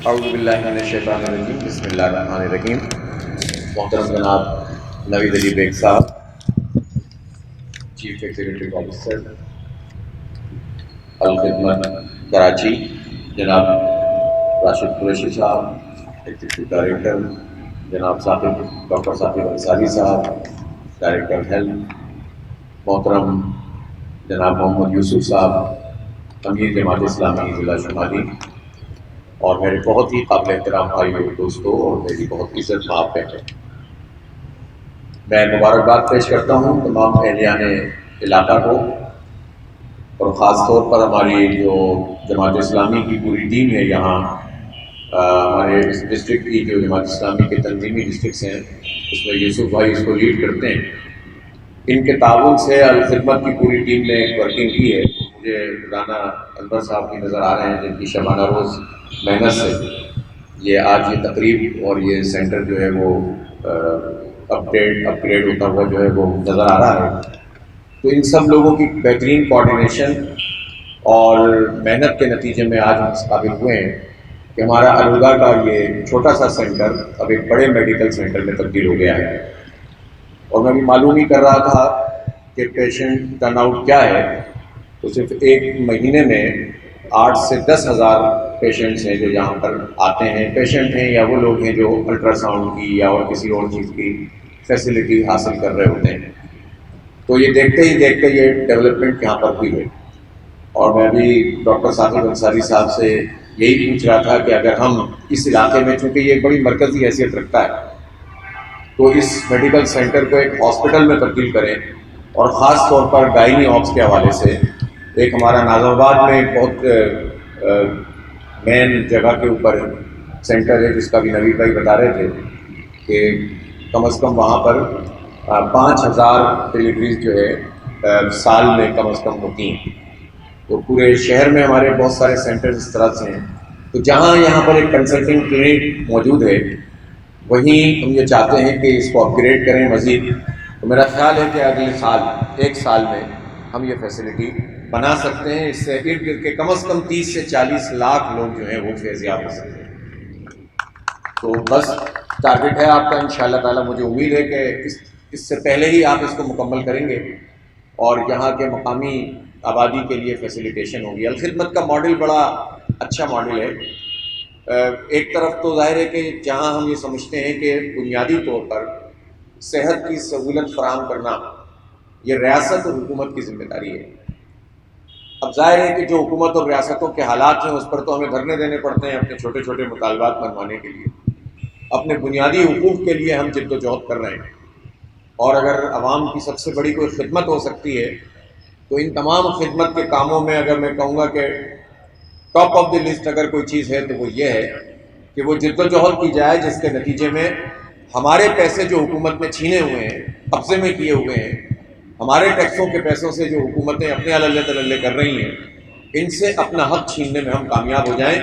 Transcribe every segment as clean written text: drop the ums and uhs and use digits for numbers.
اعوذ باللہ من الشیطان الرجیم، بسم اللہ الرحمن الرحیم۔ محترم جناب Naveed Ali Baig sahib, chief executive officer Alkhidmat Karachi, جناب راشد قریشی صاحب ایگزیکٹو ڈائریکٹر، جناب doctor Saqib Ansari sahib director health, محترم جناب محمد یوسف صاحب امیر جماعت اسلامی ضلع شمالی، اور میرے بہت ہی قابل احترام بھائیوں دوستوں اور میری بہت عزت مآب ہیں، میں مبارکباد پیش کرتا ہوں تمام اہلیان علاقہ کو، اور خاص طور پر ہماری جو جماعت اسلامی کی پوری ٹیم ہے یہاں، ہمارے ڈسٹرکٹ کی جو جماعت اسلامی کے تنظیمی ڈسٹرکٹس ہیں اس میں یوسف بھائی اس کو لیڈ کرتے ہیں، ان کے تعاون سے الخدمت کی پوری ٹیم نے ایک ورکنگ کی ہے۔ مجھے رانا انور صاحب بھی نظر آ رہے ہیں جن کی شبانہ روز محنت سے یہ آج یہ تقریب اور یہ سینٹر جو ہے وہ اپ گریڈ ہوتا ہوا جو ہے وہ نظر آ رہا ہے۔ تو ان سب لوگوں کی بہترین کوآرڈینیشن اور محنت کے نتیجے میں آج ہم اس قابل ہوئے ہیں کہ ہمارا الوداع کا یہ چھوٹا سا سینٹر اب ایک بڑے میڈیکل سینٹر میں تبدیل ہو گیا ہے، اور میں بھی معلوم ہی کر رہا تھا کہ پیشنٹ ٹرن آؤٹ کیا ہے، تو صرف ایک مہینے میں 8 سے 10 ہزار پیشنٹس ہیں جو یہاں پر آتے ہیں، پیشنٹ ہیں یا وہ لوگ ہیں جو الٹرا ساؤنڈ کی یا اور کسی اور چیز کی فیسلٹی حاصل کر رہے ہوتے ہیں۔ تو یہ دیکھتے ہی یہ ڈیولپمنٹ یہاں پر ہوئی ہے، اور میں بھی ڈاکٹر ثاقب انصاری صاحب سے یہی پوچھ رہا تھا کہ اگر ہم اس علاقے میں، چونکہ یہ ایک بڑی مرکزی حیثیت رکھتا ہے، تو اس میڈیکل سینٹر کو ایک ہاسپٹل میں تبدیل کریں، اور خاص طور پر گائنی آپس کے حوالے سے ایک ہمارا ناظم آباد میں ایک بہت مین جگہ کے اوپر سینٹر ہے جس کا بھی نوید بھائی بتا رہے تھے کہ کم از کم وہاں پر 5000 ڈلیوریز جو ہے سال میں کم از کم ہوتی ہیں۔ تو پورے شہر میں ہمارے بہت سارے سینٹرز اس طرح سے ہیں، تو جہاں یہاں پر ایک کنسلٹنگ کلینک موجود ہے وہیں ہم یہ چاہتے ہیں کہ اس کو اپ گریڈ کریں مزید۔ تو میرا خیال ہے کہ اگلے سال ایک سال میں ہم یہ فیسلٹی بنا سکتے ہیں، اس سے ارد گرد کے کم از کم 30 سے 40 لاکھ لوگ جو ہیں وہ فیضیاب ہو سکتے ہیں۔ تو بس ٹارگٹ ہے آپ کا، انشاءاللہ تعالی مجھے امید ہے کہ اس سے پہلے ہی آپ اس کو مکمل کریں گے اور یہاں کے مقامی آبادی کے لیے فیسیلیٹیشن ہوگی۔ الخدمت کا ماڈل بڑا اچھا ماڈل ہے۔ ایک طرف تو ظاہر ہے کہ جہاں ہم یہ سمجھتے ہیں کہ بنیادی طور پر صحت کی سہولت فراہم کرنا یہ ریاست اور حکومت کی ذمہ داری ہے۔ اب ظاہر ہے کہ جو حکومت اور ریاستوں کے حالات ہیں اس پر تو ہمیں دھرنے دینے پڑتے ہیں اپنے چھوٹے چھوٹے مطالبات منوانے کے لیے، اپنے بنیادی حقوق کے لیے ہم جد و جہد کر رہے ہیں، اور اگر عوام کی سب سے بڑی کوئی خدمت ہو سکتی ہے تو ان تمام خدمت کے کاموں میں اگر میں کہوں گا کہ ٹاپ آف دی لسٹ اگر کوئی چیز ہے تو وہ یہ ہے کہ وہ جد و جہد کی جائے جس کے نتیجے میں ہمارے پیسے جو حکومت نے چھینے ہوئے ہیں، قبضے میں کیے ہوئے ہیں، ہمارے ٹیکسوں کے پیسوں سے جو حکومتیں اپنے عللے تللے کر رہی ہیں، ان سے اپنا حق چھیننے میں ہم کامیاب ہو جائیں۔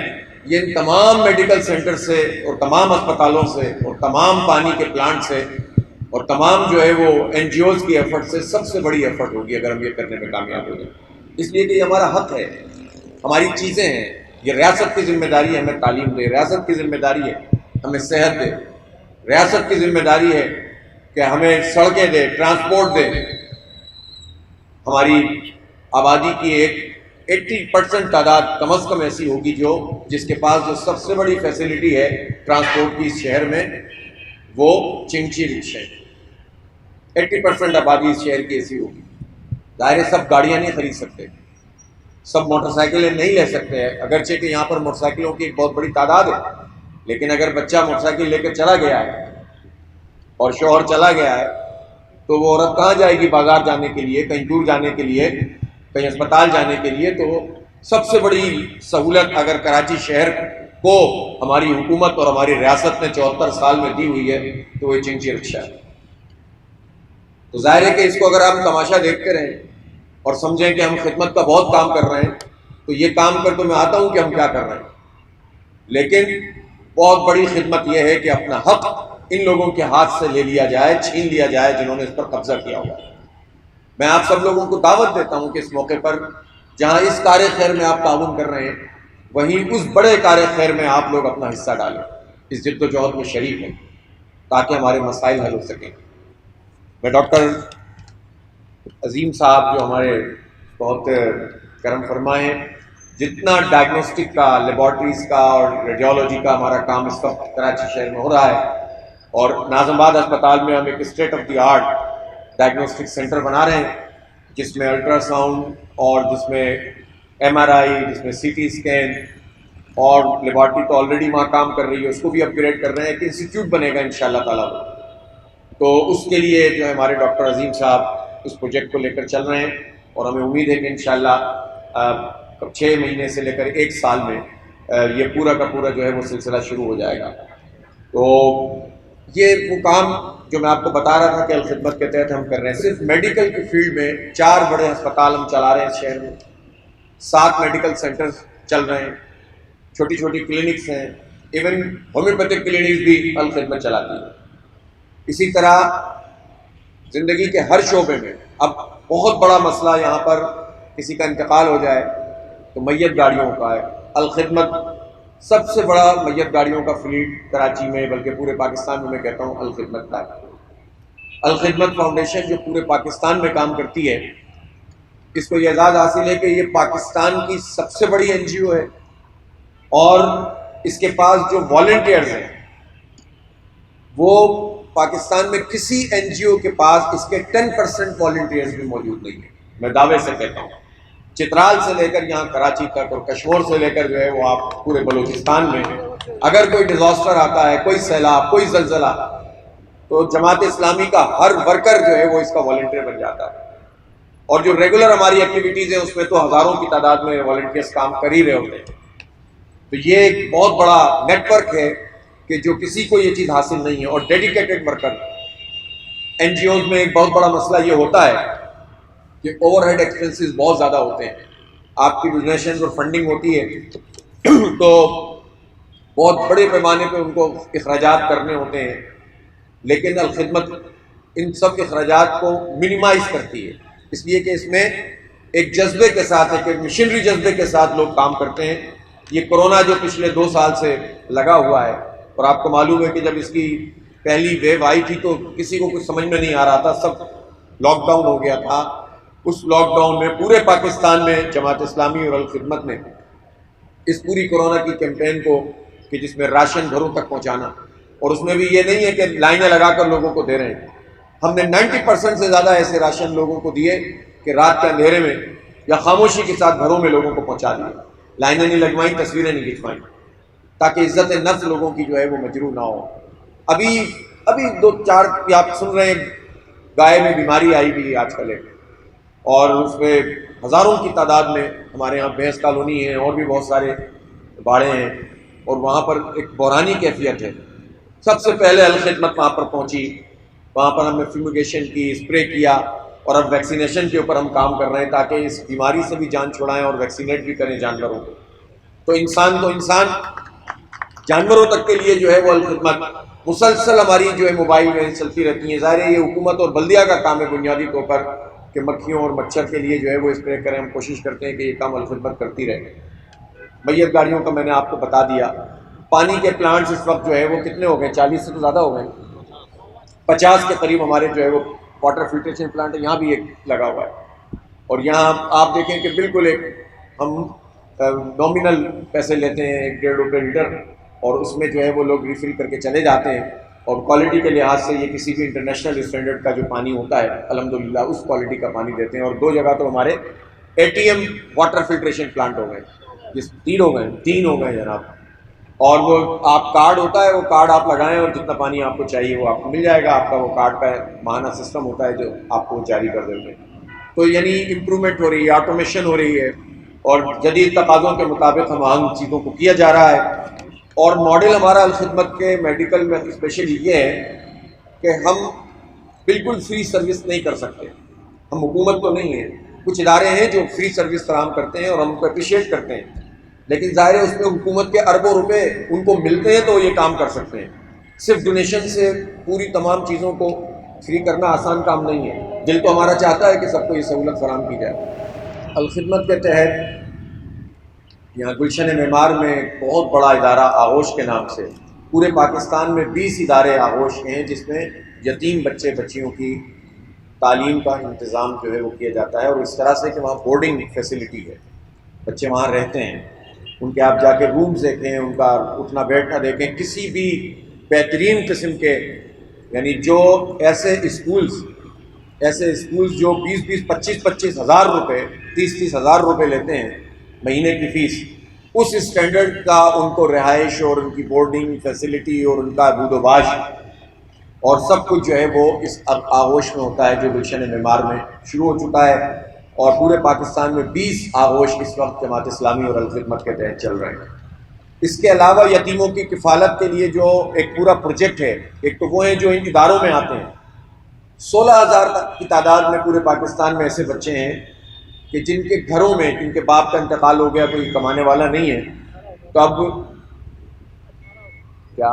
یہ ان تمام میڈیکل سینٹر سے اور تمام اسپتالوں سے اور تمام پانی کے پلانٹ سے اور تمام جو ہے وہ NGOs کی ایفرٹ سے سب سے بڑی ایفرٹ ہوگی اگر ہم یہ کرنے میں کامیاب ہو جائیں، اس لیے کہ یہ ہمارا حق ہے، ہماری چیزیں ہیں، یہ ریاست کی ذمہ داری ہے ہمیں تعلیم دے، ریاست کی ذمہ داری ہے ہمیں صحت دے، ریاست کی ذمہ داری ہے کہ ہمیں سڑکیں دے، ٹرانسپورٹ دے۔ ہماری آبادی کی ایک 80% تعداد کم از کم ایسی ہوگی جس کے پاس جو سب سے بڑی فیسلٹی ہے ٹرانسپورٹ کی اس شہر میں وہ چنگچی رکشے، 80% آبادی اس شہر کی ایسی ہوگی۔ ظاہر ہے سب گاڑیاں نہیں خرید سکتے، سب موٹر سائیکلیں نہیں لے سکتے ہیں، اگرچہ کہ یہاں پر موٹر سائیکلوں کی ایک بہت بڑی تعداد ہے، لیکن اگر بچہ موٹر سائیکل لے کر چلا گیا ہے اور شوہر چلا گیا ہے تو وہ عورت کہاں جائے گی؟ بازار جانے کے لیے، کہیں دور جانے کے لیے، کہیں اسپتال جانے کے لیے۔ تو سب سے بڑی سہولت اگر کراچی شہر کو ہماری حکومت اور ہماری ریاست نے 74 سال میں دی ہوئی ہے تو وہ چنگچی رکشا ہے۔ تو ظاہر ہے کہ اس کو اگر ہم تماشا دیکھتے رہیں اور سمجھیں کہ ہم خدمت کا بہت کام کر رہے ہیں تو یہ کام کر تو میں آتا ہوں کہ ہم کیا کر رہے ہیں، لیکن بہت بڑی خدمت یہ ہے کہ اپنا حق ان لوگوں کے ہاتھ سے لے لیا جائے، چھین لیا جائے جنہوں نے اس پر قبضہ کیا ہوا ہے۔ میں آپ سب لوگوں کو دعوت دیتا ہوں کہ اس موقع پر جہاں اس کار خیر میں آپ تعاون کر رہے ہیں وہیں اس بڑے کار خیر میں آپ لوگ اپنا حصہ ڈالیں، اس جد و جہد میں شریک ہیں تاکہ ہمارے مسائل حل ہو سکیں۔ میں ڈاکٹر عظیم صاحب جو ہمارے بہت کرم فرما ہیں، جتنا ڈائگنوسٹک کا، لیبارٹریز کا اور ریڈیولوجی کا ہمارا کام اس وقت کراچی شہر میں ہو رہا ہے، اور ناظم آباد اسپتال میں ہم ایک state of the art diagnostic centre بنا رہے ہیں، جس میں الٹرا ساؤنڈ اور جس میں ایم آر آئی، جس میں سی ٹی اسکین اور لیبارٹری تو آلریڈی وہاں کام کر رہی ہے، اس کو بھی اپ گریڈ کر رہے ہیں، ایک انسٹیٹیوٹ بنے گا انشاءاللہ تعالیٰ۔ تو اس کے لیے جو ہے ہمارے ڈاکٹر عظیم صاحب اس پروجیکٹ کو لے کر چل رہے ہیں، اور ہمیں امید ہے کہ انشاءاللہ 6 مہینے سے لے کر 1 سال میں یہ پورا کا پورا جو ہے وہ سلسلہ شروع ہو جائے گا۔ تو یہ وہ کام جو میں آپ کو بتا رہا تھا کہ الخدمت کے تحت ہم کر رہے ہیں، صرف میڈیکل کی فیلڈ میں 4 بڑے ہسپتال ہم چلا رہے ہیں شہر میں، 7 میڈیکل سینٹرز چل رہے ہیں، چھوٹی چھوٹی کلینکس ہیں، ایون ہومیوپیتھک کلینکس بھی الخدمت چلاتی ہے۔ اسی طرح زندگی کے ہر شعبے میں اب بہت بڑا مسئلہ یہاں پر کسی کا انتقال ہو جائے تو میت گاڑیوں کا ہے، الخدمت سب سے بڑا میت گاڑیوں کا فلیٹ کراچی میں بلکہ پورے پاکستان میں کہتا ہوں الخدمت کا ہے۔ الخدمت فاؤنڈیشن جو پورے پاکستان میں کام کرتی ہے، اس کو یہ اعزاز حاصل ہے کہ یہ پاکستان کی سب سے بڑی این جی او ہے، اور اس کے پاس جو والنٹیئرز ہیں وہ پاکستان میں کسی این جی او کے پاس اس کے 10% والنٹیئرز بھی موجود نہیں ہیں۔ میں دعوے سے کہتا ہوں، چترال سے لے کر یہاں کراچی تک اور کشمور سے لے کر جو ہے وہ آپ پورے بلوچستان میں اگر کوئی ڈیزاسٹر آتا ہے، کوئی سیلاب، کوئی زلزلہ، تو جماعت اسلامی کا ہر ورکر جو ہے وہ اس کا والنٹیئر بن جاتا ہے، اور جو ریگولر ہماری ایکٹیویٹیز ہیں اس میں تو ہزاروں کی تعداد میں والنٹیئرز کام کر ہی رہے ہوتے ہیں۔ تو یہ ایک بہت بڑا نیٹ ورک ہے کہ جو کسی کو یہ چیز حاصل نہیں ہے، اور dedicated worker. NGOs میں ایک بہت بڑا مسئلہ یہ ہوتا ہے کہ اوور ہیڈ ایکسپنسز بہت زیادہ ہوتے ہیں، آپ کی ڈونیشنز اور فنڈنگ ہوتی ہے تو بہت بڑے پیمانے پہ ان کو اخراجات کرنے ہوتے ہیں، لیکن الخدمت ان سب اخراجات کو منیمائز کرتی ہے، اس لیے کہ اس میں ایک جذبے کے ساتھ، ایک مشنری جذبے کے ساتھ لوگ کام کرتے ہیں۔ یہ کورونا جو پچھلے 2 سال سے لگا ہوا ہے، اور آپ کو معلوم ہے کہ جب اس کی پہلی ویو آئی تھی تو کسی کو کچھ سمجھ میں نہیں آ رہا تھا، سب لاک ڈاؤن ہو گیا تھا۔ اس لاک ڈاؤن میں پورے پاکستان میں جماعت اسلامی اور الخدمت نے اس پوری کورونا کی کیمپین کو، کہ جس میں راشن گھروں تک پہنچانا، اور اس میں بھی یہ نہیں ہے کہ لائنیں لگا کر لوگوں کو دے رہے ہیں، ہم نے 90% سے زیادہ ایسے راشن لوگوں کو دیے کہ رات کے اندھیرے میں یا خاموشی کے ساتھ گھروں میں لوگوں کو پہنچا دیے، لائنیں نہیں لگوائیں، تصویریں نہیں کھنچوائیں، تاکہ عزت نفس لوگوں کی جو ہے وہ مجروح نہ ہو۔ ابھی 2-4 آپ سن رہے ہیں گائے میں بیماری آئی بھی آج کل ہے، اور اس میں ہزاروں کی تعداد میں ہمارے یہاں بھینس کالونی ہے اور بھی بہت سارے باڑے ہیں، اور وہاں پر ایک بحرانی کیفیت ہے۔ سب سے پہلے الخدمت وہاں پر پہنچی، وہاں پر ہم نے فیومیگیشن کی، اسپرے کیا، اور اب ویکسینیشن کے اوپر ہم کام کر رہے ہیں تاکہ اس بیماری سے بھی جان چھڑائیں اور ویکسینیٹ بھی کریں جانوروں کو۔ تو انسان جانوروں تک کے لیے جو ہے وہ الخدمت مسلسل ہماری جو ہے موبائل میں چلتی رہتی ہیں۔ ظاہر ہے یہ حکومت اور بلدیہ کا کام ہے بنیادی طور پر کہ مکھیوں اور مچھر کے لیے جو ہے وہ اسپرے کریں، ہم کوشش کرتے ہیں کہ یہ کام الخدمت کرتی رہے۔ میت گاڑیوں کا میں نے آپ کو بتا دیا۔ پانی کے پلانٹس اس وقت جو ہے وہ کتنے ہو گئے، 40 سے تو زیادہ ہو گئے، 50 کے قریب ہمارے جو ہے وہ واٹر فلٹریشن پلانٹ ہے، یہاں بھی ایک لگا ہوا ہے، اور یہاں آپ دیکھیں کہ بالکل ایک ہم نومینل پیسے لیتے ہیں، 1.5 روپے لیٹر، اور اس میں جو ہے وہ لوگ ریفل کر کے چلے جاتے ہیں، اور کوالٹی کے لحاظ سے یہ کسی بھی انٹرنیشنل اسٹینڈرڈ کا جو پانی ہوتا ہے الحمدللہ اس کوالٹی کا پانی دیتے ہیں۔ اور 2 جگہ تو ہمارے ATM واٹر فلٹریشن پلانٹ ہو گئے، 3 ہو گئے جناب، اور وہ آپ کارڈ ہوتا ہے، وہ کارڈ آپ لگائیں اور جتنا پانی آپ کو چاہیے وہ آپ کو مل جائے گا، آپ کا وہ کارڈ کا ماہانہ سسٹم ہوتا ہے جو آپ کو جاری کر دیتے ہیں۔ تو یعنی امپرومنٹ ہو رہی ہے، آٹومیشن ہو رہی ہے، اور جدید تقاضوں کے مطابق ہم آہنگ چیزوں کو کیا جا رہا ہے۔ اور ماڈل ہمارا الخدمت کے میڈیکل میں اسپیشلی یہ ہے کہ ہم بالکل فری سروس نہیں کر سکتے، ہم حکومت تو نہیں ہیں، کچھ ادارے ہیں جو فری سروس فراہم کرتے ہیں اور ہم کو اپریشیٹ کرتے ہیں، لیکن ظاہر ہے اس میں حکومت کے اربوں روپے ان کو ملتے ہیں تو یہ کام کر سکتے ہیں۔ صرف ڈونیشن سے پوری تمام چیزوں کو فری کرنا آسان کام نہیں ہے، دل تو ہمارا چاہتا ہے کہ سب کو یہ سہولت فراہم کی جائے۔ الخدمت کے تحت یہاں گلشن معمار میں ایک بہت بڑا ادارہ آغوش کے نام سے، پورے پاکستان میں 20 ادارے آغوش کے ہیں جس میں یتیم بچے بچیوں کی تعلیم کا انتظام جو ہے وہ کیا جاتا ہے، اور اس طرح سے کہ وہاں بورڈنگ فیسلٹی ہے، بچے وہاں رہتے ہیں، ان کے آپ جا کے رومز دیکھیں، ان کا اٹھنا بیٹھنا دیکھیں، کسی بھی بہترین قسم کے، یعنی جو ایسے اسکولز جو 25 ہزار روپے 30 ہزار روپے لیتے ہیں مہینے کی فیس، اس اسٹینڈرڈ کا ان کو رہائش اور ان کی بورڈنگ فیسلٹی اور ان کا بود و باش اور سب کچھ جو ہے وہ اس آغوش میں ہوتا ہے، جو گلشن معمار میں شروع ہو چکا ہے، اور پورے پاکستان میں 20 آغوش اس وقت جماعت اسلامی اور الخدمت کے تحت چل رہے ہیں۔ اس کے علاوہ یتیموں کی کفالت کے لیے جو ایک پورا پروجیکٹ ہے، ایک تو وہ ہیں جو ان اداروں میں آتے ہیں، 16,000 کی تعداد میں پورے پاکستان میں ایسے بچے ہیں کہ جن کے گھروں میں، جن کے باپ کا انتقال ہو گیا، کوئی کمانے والا نہیں ہے، تو اب کیا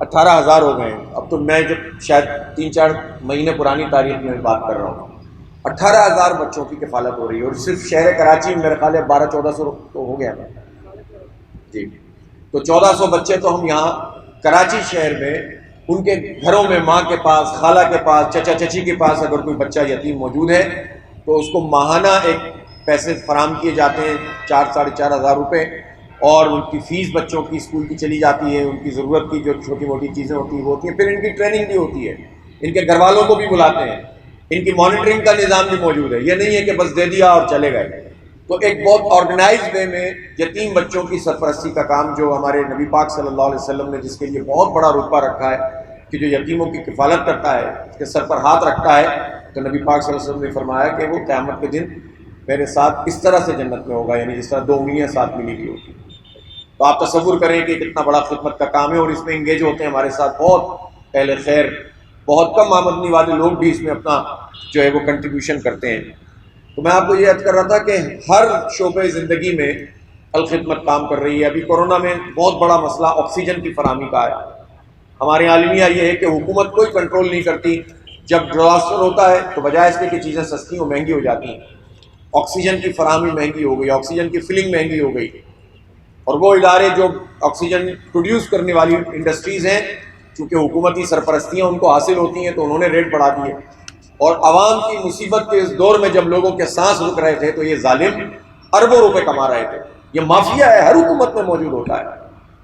18,000 ہو گئے ہیں۔ اب تو میں جب شاید 3-4 مہینے پرانی تاریخ میں بات کر رہا ہوں، 18,000 بچوں کی کفالت ہو رہی ہے، اور صرف شہر کراچی میں میرے خیال ہے 1200-1400 تو ہو گیا جی، تو 1400 بچے تو ہم یہاں کراچی شہر میں ان کے گھروں میں ماں کے پاس، خالہ کے پاس، چچا چچی کے پاس اگر کوئی بچہ یتیم موجود ہے تو اس کو ماہانہ ایک پیسے فراہم کیے جاتے ہیں، 4-4.5 ہزار روپے، اور ان کی فیس بچوں کی اسکول کی چلی جاتی ہے، ان کی ضرورت کی جو چھوٹی موٹی چیزیں ہوتی ہیں وہ ہوتی ہیں، پھر ان کی ٹریننگ بھی ہوتی ہے، ان کے گھر والوں کو بھی بلاتے ہیں، ان کی مانیٹرنگ کا نظام بھی موجود ہے، یہ نہیں ہے کہ بس دے دیا اور چلے گئے۔ تو ایک بہت آرگنائزڈ وے میں یتیم بچوں کی سرپرستی کا کام جو ہمارے نبی پاک صلی اللہ علیہ وسلم نے جس کے لیے بہت بڑا رتبہ رکھا ہے کہ جو یتیموں کی کفالت کرتا ہے، اس کے سر پر ہاتھ رکھتا ہے، تو نبی پاک صلی اللہ علیہ وسلم نے فرمایا کہ وہ قیامت کے دن میرے ساتھ اس طرح سے جنت میں ہوگا، یعنی جس طرح 2 انگلیاں ساتھ ملی ہوئی ہوتی۔ تو آپ تصور کریں کہ کتنا بڑا خدمت کا کام ہے، اور اس میں انگیج ہوتے ہیں ہمارے ساتھ بہت اہل خیر، بہت کم آمدنی والے لوگ بھی اس میں اپنا جو ہے وہ کنٹریبیوشن کرتے ہیں۔ تو میں آپ کو یہ عرض کر رہا تھا کہ ہر شعبے زندگی میں الخدمت کام کر رہی ہے۔ ابھی کورونا میں بہت بڑا مسئلہ آکسیجن کی فراہمی کا ہے۔ ہمارے عالمیہ یہ ہے کہ حکومت کوئی کنٹرول نہیں کرتی، جب ڈیزاسٹر ہوتا ہے تو بجائے اس کے کہ چیزیں سستی اور مہنگی ہو جاتی ہیں، آکسیجن کی فراہمی مہنگی ہو گئی، آکسیجن کی فلنگ مہنگی ہو گئی، اور وہ ادارے جو آکسیجن پروڈیوس کرنے والی انڈسٹریز ہیں، چونکہ حکومتی سرپرستیاں ان کو حاصل ہوتی ہیں تو انہوں نے ریٹ بڑھا دیے، اور عوام کی مصیبت کے اس دور میں جب لوگوں کے سانس رک رہے تھے تو یہ ظالم اربوں روپے کما رہے تھے۔ یہ مافیا ہے، ہر حکومت میں موجود ہوتا ہے،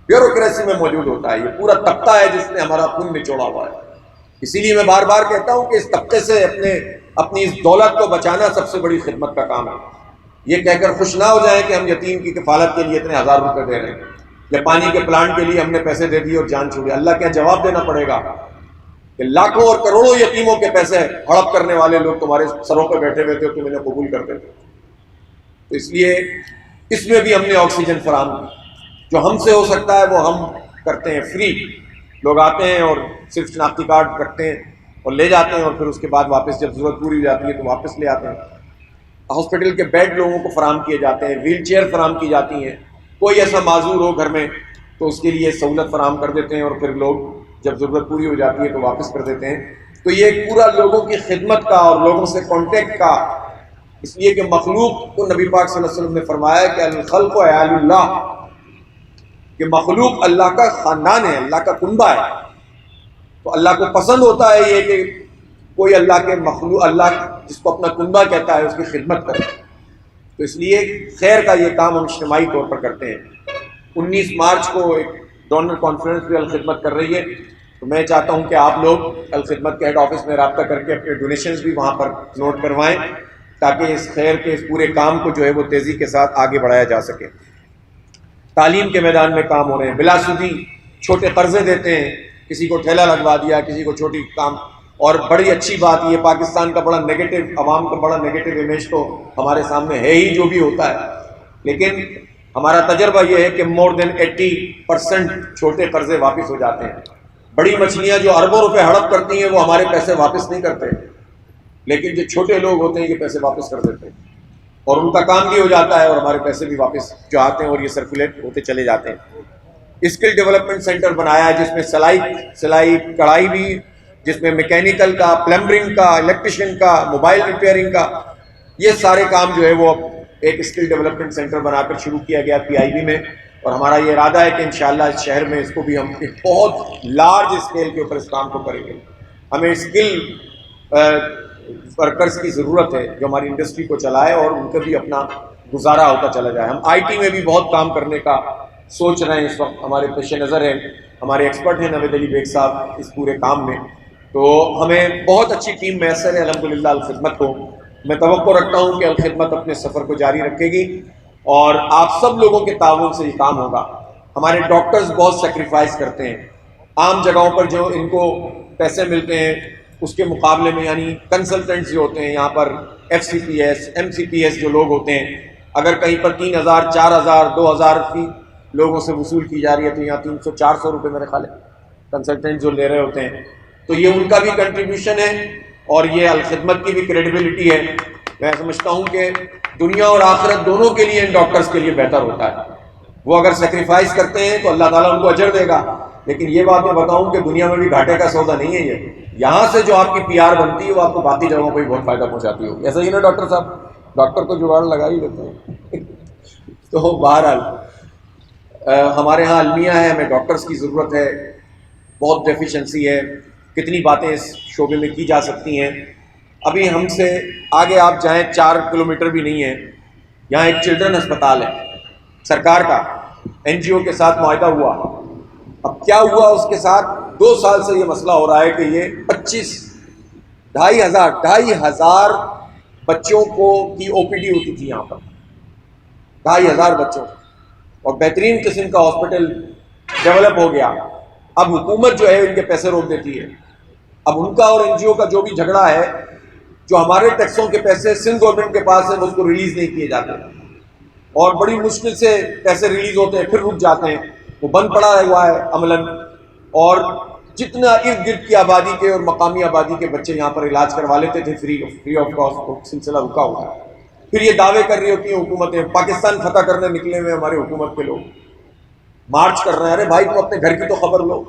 بیوروکریسی میں موجود ہوتا ہے، یہ پورا طبقہ ہے جس نے ہمارا خون نچوڑا ہوا ہے۔ اسی لیے میں بار بار کہتا ہوں کہ اس طبقے سے اپنی اس دولت کو بچانا سب سے بڑی خدمت کا کام ہے۔ یہ کہہ کر خوش نہ ہو جائیں کہ ہم یتیم کی کفالت کے لیے اتنے ہزار روپے دے رہے ہیں، یا پانی کے پلانٹ کے لیے ہم نے پیسے دے دیے اور جان چھوڑی۔ اللہ کیا جواب دینا پڑے گا کہ لاکھوں اور کروڑوں یتیموں کے پیسے ہڑپ کرنے والے لوگ تمہارے سروں پہ بیٹھے ہوئے تھے اور تم انہیں قبول کرتے تھے۔ تو اس لیے اس میں بھی ہم نے آکسیجن فراہم کی، جو ہم سے ہو سکتا ہے وہ ہم کرتے ہیں، فری۔ لوگ آتے ہیں اور صرف شناختی کارڈ رکھتے ہیں اور لے جاتے ہیں، اور پھر اس کے بعد واپس جب ضرورت پوری ہو جاتی ہے تو واپس لے آتے ہیں۔ ہاسپٹل کے بیڈ لوگوں کو فراہم کیے جاتے ہیں، ویل چیئر فراہم کی جاتی ہیں، کوئی ایسا معذور ہو گھر میں تو اس کے لیے سہولت فراہم کر دیتے ہیں، اور پھر لوگ جب ضرورت پوری ہو جاتی ہے تو واپس کر دیتے ہیں۔ تو یہ ایک پورا لوگوں کی خدمت کا اور لوگوں سے کانٹیکٹ کا، اس لیے کہ مخلوق کو نبی پاک صلی اللہ علیہ وسلم نے فرمایا کہ الخلق عیال اللہ، کہ مخلوق اللہ کا خاندان ہے، اللہ کا کنبہ ہے۔ تو اللہ کو پسند ہوتا ہے یہ کہ کوئی اللہ کے مخلوق، اللہ جس کو اپنا کنبہ کہتا ہے، اس کی خدمت کرے۔ تو اس لیے خیر کا یہ کام ہم اجتماعی طور پر کرتے ہیں۔ 19 مارچ کو ایک ڈونر کانفرنس بھی الخدمت کر رہی ہے، تو میں چاہتا ہوں کہ آپ لوگ الخدمت کے ہیڈ آفس میں رابطہ کر کے اپنے ڈونیشنز بھی وہاں پر نوٹ کروائیں، تاکہ اس خیر کے اس پورے کام کو جو ہے وہ تیزی کے ساتھ آگے بڑھایا جا سکے۔ تعلیم کے میدان میں کام ہو رہے ہیں، بلا سودی چھوٹے قرضے دیتے ہیں، کسی کو ٹھیلا لگوا دیا، کسی کو چھوٹی کام، اور بڑی اچھی بات یہ پاکستان کا بڑا نیگیٹو، عوام کا بڑا نیگیٹو امیج تو ہمارے سامنے ہے ہی جو بھی ہوتا ہے، لیکن ہمارا تجربہ یہ ہے کہ مور دین 80% چھوٹے قرضے واپس ہو جاتے ہیں۔ بڑی مچھلیاں جو اربوں روپے ہڑپ کرتی ہیں وہ ہمارے پیسے واپس نہیں کرتے، لیکن جو چھوٹے لوگ ہوتے ہیں یہ پیسے واپس کر دیتے ہیں، اور ان کا کام بھی ہو جاتا ہے اور ہمارے پیسے بھی واپس جو آتے ہیں اور یہ سرکولیٹ ہوتے چلے جاتے ہیں۔ اسکل ڈیولپمنٹ سینٹر بنایا ہے جس میں سلائی کڑھائی بھی، جس میں میکینیکل کا، پلمبرنگ کا، الیکٹریشین کا، موبائل ریپیئرنگ کا، یہ سارے کام جو ہے وہ ایک اسکل ڈیولپمنٹ سینٹر بنا کر شروع کیا گیا PIB میں، اور ہمارا یہ ارادہ ہے کہ انشاءاللہ اس شہر میں اس کو بھی ہم ایک بہت لارج اسکیل کے اوپر اس کام کو کریں گے۔ ہمیں اسکل ورکرز کی ضرورت ہے جو ہماری انڈسٹری کو چلائے اور ان کا بھی اپنا گزارا ہوتا چلا جائے۔ ہم IT میں بھی بہت کام کرنے کا سوچ رہے ہیں، اس وقت ہمارے پیش نظر ہیں، ہمارے ایکسپرٹ ہیں نوید علی بیگ صاحب اس پورے کام میں، تو ہمیں بہت اچھی ٹیم میسر ہے الحمدللہ الخدمت کو۔ میں توقع رکھتا ہوں کہ الخدمت اپنے سفر کو جاری رکھے گی اور آپ سب لوگوں کے تعاون سے یہ کام ہوگا۔ ہمارے ڈاکٹرز بہت سیکریفائس کرتے ہیں، عام جگہوں پر جو ان کو پیسے ملتے ہیں اس کے مقابلے میں، یعنی کنسلٹنٹس جو ہوتے ہیں یہاں پر FCPS MCPS جو لوگ ہوتے ہیں، اگر کہیں پر 3,000 4,000 2,000 فی لوگوں سے وصول کی جا رہی ہے تو یہاں 300-400 روپے میرے خیال ہے کنسلٹنٹ جو لے رہے ہوتے ہیں، تو یہ ان کا بھی کنٹریبیوشن ہے اور یہ الخدمت کی بھی کریڈیبلٹی ہے۔ میں سمجھتا ہوں کہ دنیا اور آخرت دونوں کے لیے ان ڈاکٹرز کے لیے بہتر ہوتا ہے، وہ اگر سیکریفائس کرتے ہیں تو اللہ تعالیٰ ان کو اجر دے گا، لیکن یہ بات میں بتاؤں کہ دنیا میں بھی گھاٹے کا سودا نہیں ہے یہ، یہاں سے جو آپ کی PR بنتی ہے وہ آپ کو باقی جگہوں پہ بھی بہت فائدہ پہنچاتی ہوگی، ایسا ہی نا ڈاکٹر صاحب؟ ڈاکٹر تو جگاڑ لگا ہی لیتے ہیں۔ تو بہرحال ہمارے ہاں المیہ ہے، ہمیں ڈاکٹرز کی ضرورت ہے، بہت ڈیفیشنسی ہے، کتنی باتیں اس شعبے میں کی جا سکتی ہیں۔ ابھی ہم سے آگے آپ جائیں 4 کلومیٹر بھی نہیں ہے، یہاں ایک چلڈرن ہسپتال ہے سرکار کا، NGO کے ساتھ معاہدہ ہوا، اب کیا ہوا اس کے ساتھ 2 سال سے یہ مسئلہ ہو رہا ہے کہ یہ 2,500 بچوں کو کی OPD ہوتی تھی یہاں پر، 2,500 بچوں، اور بہترین قسم کا ہاسپٹل ڈیولپ ہو گیا۔ اب حکومت جو ہے ان کے پیسے روک دیتی ہے، اب ان کا اور NGO کا جو بھی جھگڑا ہے، جو ہمارے ٹیکسوں کے پیسے سندھ گورنمنٹ کے پاس ہیں اس کو ریلیز نہیں کیے جاتے، اور بڑی مشکل سے پیسے ریلیز ہوتے ہیں پھر رک جاتے ہیں، وہ بند پڑا ہوا ہے عملاً، اور جتنا ارد گرد کی آبادی کے اور مقامی آبادی کے بچے یہاں پر علاج کروا لیتے تھے فری آف کاسٹ، وہ سلسلہ رکا ہوا ہے۔ پھر یہ دعوے کر رہی ہوتی ہیں حکومتیں، پاکستان فتح کرنے نکلے ہوئے ہمارے حکومت کے لوگ مارچ کر رہے ہیں، ارے بھائی تم اپنے گھر کی تو خبر لو،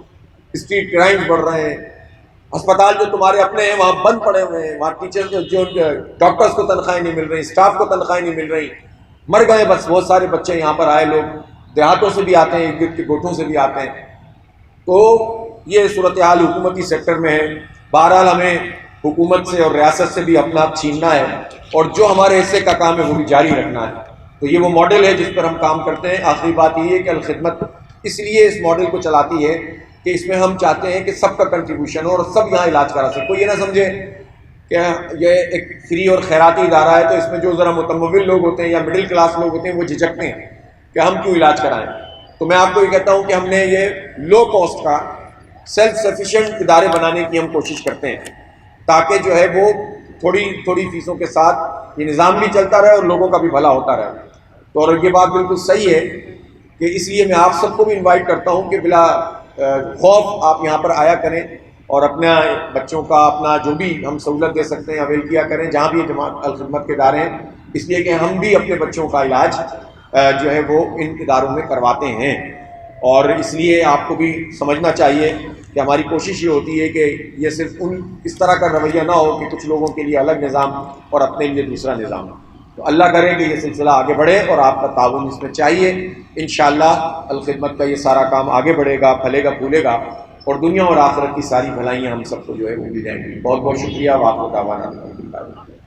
اسٹریٹ کرائم بڑھ رہے ہیں، ہسپتال جو تمہارے اپنے ہیں وہاں بند پڑے ہوئے ہیں، وہاں ٹیچر جو ڈاکٹرز کو تنخواہیں نہیں مل رہی، اسٹاف کو تنخواہیں نہیں مل رہی، مر گئے بس بہت سارے بچے یہاں پر آئے، لوگ دیہاتوں سے بھی آتے ہیں، ارد گرد کے گوٹھوں سے بھی آتے ہیں، تو یہ صورتحال حکومتی سیکٹر میں ہے۔ بہرحال ہمیں حکومت سے اور ریاست سے بھی اپنا چھیننا ہے اور جو ہمارے حصے کا کام ہے وہ بھی جاری رکھنا ہے، تو یہ وہ ماڈل ہے جس پر ہم کام کرتے ہیں۔ آخری بات یہ ہے کہ الخدمت اس لیے اس ماڈل کو چلاتی ہے کہ اس میں ہم چاہتے ہیں کہ سب کا کنٹریبیوشن ہو اور سب یہاں علاج کرا سکے، کوئی یہ نہ سمجھے کہ یہ ایک فری اور خیراتی ادارہ ہے تو اس میں جو ذرا متمول لوگ ہوتے ہیں یا مڈل کلاس لوگ ہوتے ہیں وہ جھجکتے ہیں کہ ہم کیوں علاج کرائیں۔ تو میں آپ کو یہ کہتا ہوں کہ ہم نے یہ لو کاسٹ کا سیلف سفیشینٹ ادارے بنانے کی ہم کوشش کرتے ہیں تاکہ جو ہے وہ تھوڑی فیسوں کے ساتھ یہ نظام بھی چلتا رہے اور لوگوں کا بھی بھلا ہوتا رہے۔ تو اور یہ بات بالکل صحیح ہے کہ اس لیے میں آپ سب کو بھی انوائٹ کرتا ہوں کہ بلا خوف آپ یہاں پر آیا کریں اور اپنے بچوں کا اپنا جو بھی ہم سہولت دے سکتے ہیں اویل کیا کریں جہاں بھی جماعت الخدمت کے ادارے ہیں، اس لیے کہ ہم بھی اپنے بچوں کا علاج جو ہے وہ ان اداروں میں کرواتے ہیں، اور اس لیے آپ کو بھی سمجھنا چاہیے کہ ہماری کوشش یہ ہوتی ہے کہ یہ صرف اس طرح کا رویہ نہ ہو کہ کچھ لوگوں کے لیے الگ نظام اور اپنے لیے دوسرا نظام۔ تو اللہ کرے کہ یہ سلسلہ آگے بڑھے اور آپ کا تعاون اس میں چاہیے، انشاءاللہ الخدمت کا یہ سارا کام آگے بڑھے گا، پھلے گا پھولے گا، اور دنیا اور آخرت کی ساری بھلائیاں ہم سب کو جو ہے وہ دی جائیں گی۔ بہت بہت شکریہ، وآخر دعوانا الحمدللہ۔